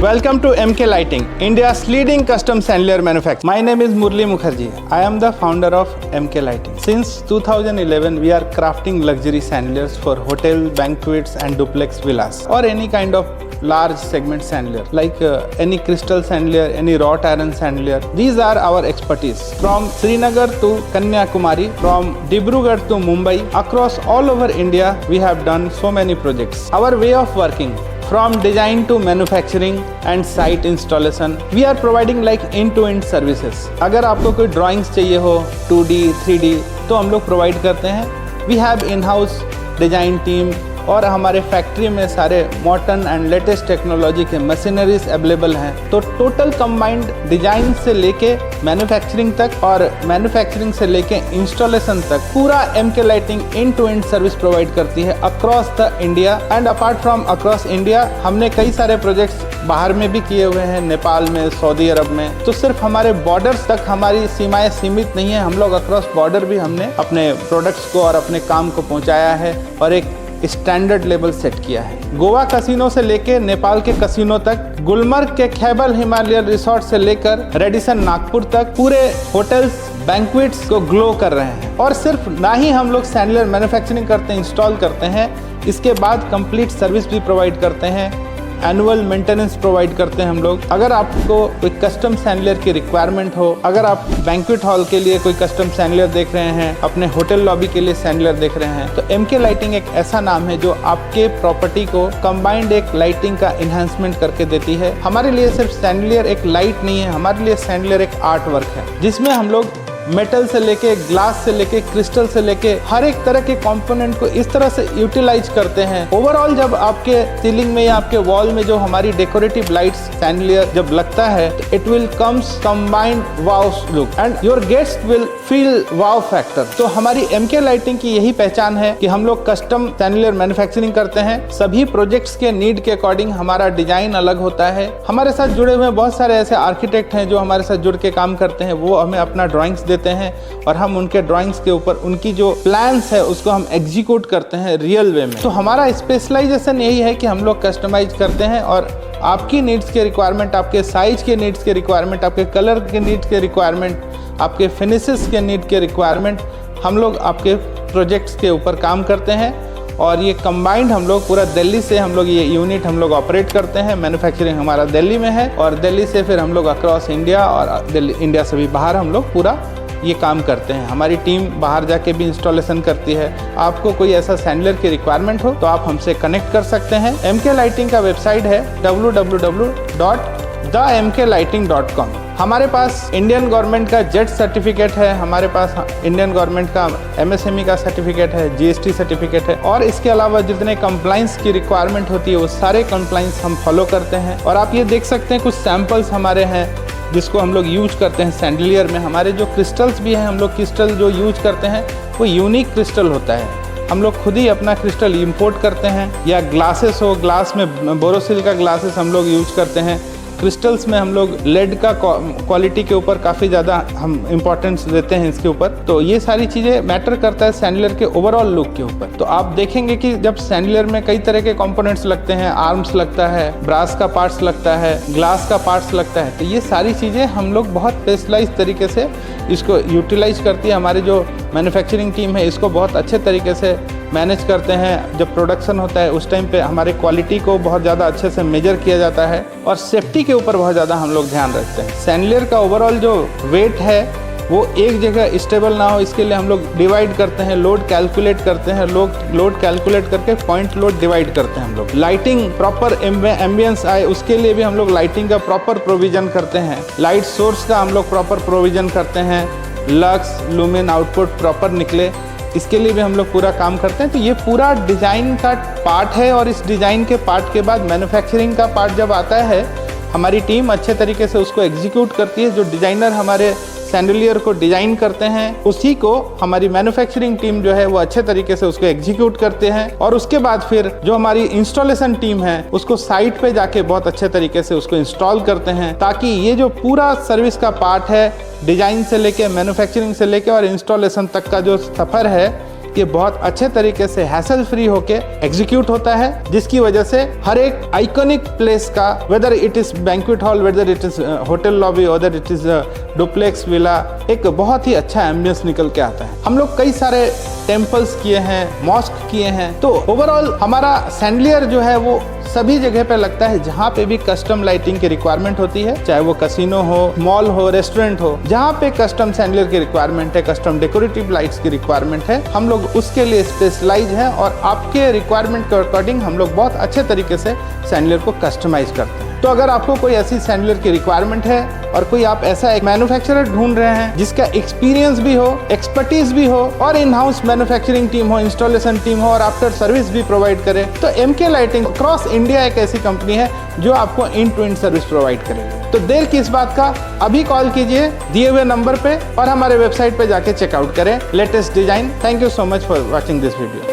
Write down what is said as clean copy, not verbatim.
Welcome to MK Lighting, India's leading custom chandelier manufacturer. My name is Murli Mukherjee. I am the founder of MK Lighting. Since 2011, we are crafting luxury chandeliers for hotel, banquets and duplex villas or any kind of large segment chandelier like any crystal chandelier, any wrought iron chandelier. These are our expertise. From Srinagar to Kanyakumari, from Dibrugarh to Mumbai, across all over India, we have done so many projects. Our way of working, from design to manufacturing and site installation, we are providing like end-to-end services. अगर आपको कोई drawings चाहिए हो 2D, 3D, तो हम लोग provide करते हैं. We have in-house design team और हमारे फैक्ट्री में सारे मॉडर्न एंड लेटेस्ट टेक्नोलॉजी के मशीनरीज अवेलेबल हैं. तो टोटल कंबाइंड डिजाइन से लेके मैन्युफैक्चरिंग तक और मैन्युफैक्चरिंग से लेके इंस्टॉलेशन तक पूरा MK lighting end to end service provide करती है across the India. And apart from across India, हमने कई सारे प्रोजेक्ट्स बाहर में भी किए हुए हैं, नेपाल में, सऊदी अरब में. तो सिर्फ हमारे बॉर्डर्स तक हमारी सीमाएं सीमित नहीं है, हम लोग अक्रॉस बॉर्डर भी हमने अपने प्रोडक्ट्स को और अपने काम को पहुंचाया है और एक स्टैंडर्ड लेवल सेट किया है. गोवा कसिनो से लेके नेपाल के कसिनो तक, गुलमर्ग के खैबल हिमालयन रिसोर्ट से लेकर रेडिसन नागपुर तक पूरे होटल्स, बैंक्वेट्स को ग्लो कर रहे हैं. और सिर्फ ना ही हम लोग सैंडलर मैन्युफैक्चरिंग करते हैं, इंस्टॉल करते हैं, इसके बाद कंप्लीट सर्विस भी प्रोवाइड करते हैं. एनुअल मेंटेनेंस प्रोवाइड करते हैं हम लोग. अगर आपको कोई कस्टम सैंडलर की रिक्वायरमेंट हो, अगर आप बैंक्वेट हॉल के लिए कोई कस्टम सैंडलर देख रहे हैं, अपने होटल लॉबी के लिए सैंडलर देख रहे हैं, तो MK लाइटिंग एक ऐसा नाम है जो आपके प्रॉपर्टी को कंबाइंड एक लाइटिंग का इन्हांसमेंट करके देती है. हमारे लिए सिर्फ सैंडलर एक लाइट नहीं है, हमारे लिए सैंडलर एक आर्ट वर्क है जिसमें हम लोग मेटल से लेके, ग्लास से लेके, क्रिस्टल से लेके हर एक तरह के कंपोनेंट को इस तरह से यूटिलाइज करते हैं. ओवरऑल जब आपके सीलिंग में या आपके वॉल में जो हमारी डेकोरेटिव लाइट्स सैंडलियर जब लगता है, it will comes combined wow look and your guest will feel wow factor. तो हमारी MK लाइटिंग की यही पहचान है कि हम लोग कस्टम सैंडलियर मैन्युफैक्चरिंग करते हैं. सभी प्रोजेक्ट्स के नीड के अकॉर्डिंग हमारा डिजाइन अलग होता है. हमारे साथ जुड़े हुए बहुत सारे ऐसे आर्किटेक्ट हैं जो हमारे साथ जुड़ के काम करते हैं. वो हमें अपना ड्राइंग्स देते हैं और हम उनके ड्राइंग्स के ऊपर उनकी जो प्लान्स है उसको हम एग्जीक्यूट करते हैं रियल वे में. तो हमारा स्पेशलाइजेशन यही है कि हम लोग कस्टमाइज करते हैं और आपकी नीड्स के रिक्वायरमेंट, आपके साइज के नीड्स के रिक्वायरमेंट, आपके कलर के नीड्स के रिक्वायरमेंट, आपके फिनिशेस के नीड के रिक्वायरमेंट, हम लोग आपके प्रोजेक्ट्स के ऊपर काम करते हैं. और ये कंबाइंड हम लोग पूरा दिल्ली से हम लोग ये यूनिट हम लोग ऑपरेट करते हैं. मैन्युफैक्चरिंग हमारा दिल्ली में है और दिल्ली से फिर हम लोग अक्रॉस इंडिया और इंडिया से भी बाहर हम लोग पूरा ये काम करते हैं. हमारी टीम बाहर जाके भी इंस्टॉलेशन करती है. आपको कोई ऐसा सैंडलर की रिक्वायरमेंट हो तो आप हमसे कनेक्ट कर सकते हैं. MK लाइटिंग का वेबसाइट है www.themklighting.com. हमारे पास इंडियन गवर्नमेंट का जेट सर्टिफिकेट है, हमारे पास इंडियन गवर्नमेंट का MSME का सर्टिफिकेट है, GST सर्टिफिकेट है और इसके अलावा जितने कंप्लाइंस की रिक्वायरमेंट होती है वो सारे कंप्लाइंस हम फॉलो करते हैं. और आप ये देख सकते हैं कुछ सैंपल्स हमारे हैं जिसको हम लोग यूज करते हैं सैंडलियर में. हमारे जो क्रिस्टल्स भी हैं, हम लोग क्रिस्टल जो यूज करते हैं वो यूनिक क्रिस्टल होता है. हम लोग खुद ही अपना क्रिस्टल इंपोर्ट करते हैं. या ग्लासेस हो, ग्लास में बोरोसिल का ग्लासेस हम लोग यूज करते हैं. क्रिस्टल्स में हम लोग लेड का क्वालिटी के ऊपर काफ़ी ज़्यादा हम इम्पोर्टेंस देते हैं इसके ऊपर. तो ये सारी चीज़ें मैटर करता है सैंडलियर के ओवरऑल लुक के ऊपर. तो आप देखेंगे कि जब सैंडलियर में कई तरह के कंपोनेंट्स लगते हैं, आर्म्स लगता है, ब्रास का पार्ट्स लगता है, ग्लास का पार्ट्स लगता है, तो ये सारी चीज़ें हम लोग बहुत स्पेशलाइज तरीके से इसको यूटिलाइज करती है. हमारी जो मैन्युफैक्चरिंग टीम है इसको बहुत अच्छे तरीके से मैनेज करते हैं. जब प्रोडक्शन होता है उस टाइम पे हमारे क्वालिटी को बहुत ज़्यादा अच्छे से मेजर किया जाता है और सेफ्टी के ऊपर बहुत ज़्यादा हम लोग ध्यान रखते हैं. सैंडलियर का ओवरऑल जो वेट है वो एक जगह स्टेबल ना हो, इसके लिए हम लोग डिवाइड करते हैं, लोड कैलकुलेट करते हैं. लोड कैलकुलेट करके पॉइंट लोड डिवाइड करते हैं हम लोग. लाइटिंग प्रॉपर एम्बियंस आए उसके लिए भी हम लोग लाइटिंग का प्रॉपर प्रोविजन करते हैं. लाइट सोर्स का हम लोग प्रॉपर प्रोविजन करते हैं. लक्स, लुमिन आउटपुट प्रॉपर निकले, इसके लिए भी हम लोग पूरा काम करते हैं. तो ये पूरा डिज़ाइन का पार्ट है और इस डिज़ाइन के पार्ट के बाद मैन्युफैक्चरिंग का पार्ट जब आता है, हमारी टीम अच्छे तरीके से उसको एग्जीक्यूट करती है. जो डिज़ाइनर हमारे सैंडलियर को डिज़ाइन करते हैं उसी को हमारी मैन्युफैक्चरिंग टीम जो है वो अच्छे तरीके से उसको एग्जीक्यूट करते हैं. और उसके बाद फिर जो हमारी इंस्टॉलेशन टीम है उसको साइट पे जाके बहुत अच्छे तरीके से उसको इंस्टॉल करते हैं, ताकि ये जो पूरा सर्विस का पार्ट है, डिज़ाइन से लेके, मैन्युफैक्चरिंग से लेके और इंस्टॉलेशन तक का जो सफ़र है, ये बहुत अच्छे तरीके से हैसल फ्री होके एग्जीक्यूट होता है, जिसकी वजह से हर एक आइकॉनिक प्लेस का, whether it is banquet hall, whether it is hotel lobby, whether it is duplex villa, एक बहुत ही अच्छा एम्बियंस निकल के आता है। हम लोग कई सारे टेम्पल्स किए हैं, मॉस्क किए हैं, तो ओवरऑल हमारा सैंडलियर जो है वो सभी जगह पे लगता है जहाँ पे भी कस्टम लाइटिंग की रिक्वायरमेंट होती है, चाहे वो कैसीनो हो, मॉल हो, रेस्टोरेंट हो, जहाँ पे कस्टम सैंडलियर की रिक्वायरमेंट है, कस्टम डेकोरेटिव लाइट्स की रिक्वायरमेंट है, हम लोग उसके लिए स्पेशलाइज हैं और आपके रिक्वायरमेंट के अकॉर्डिंग हम लोग बहुत अच्छे तरीके से सैंडलियर को कस्टमाइज करते हैं। तो अगर आपको कोई ऐसी सैंडलियर की रिक्वायरमेंट है और कोई आप ऐसा एक मैन्युफैक्चरर ढूंढ रहे हैं जिसका एक्सपीरियंस भी हो, एक्सपर्टीज भी हो और इन हाउस मैन्युफैक्चरिंग टीम हो, इंस्टॉलेशन टीम हो और आफ्टर सर्विस भी प्रोवाइड करे, तो एमके लाइटिंग अक्रॉस इंडिया एक ऐसी कंपनी है जो आपको end to end service provide करेगी। तो देर किस बात का, अभी कॉल कीजिए दिए हुए नंबर पे और हमारे वेबसाइट पे जाके चेकआउट करें latest design. Thank you so much for watching this video.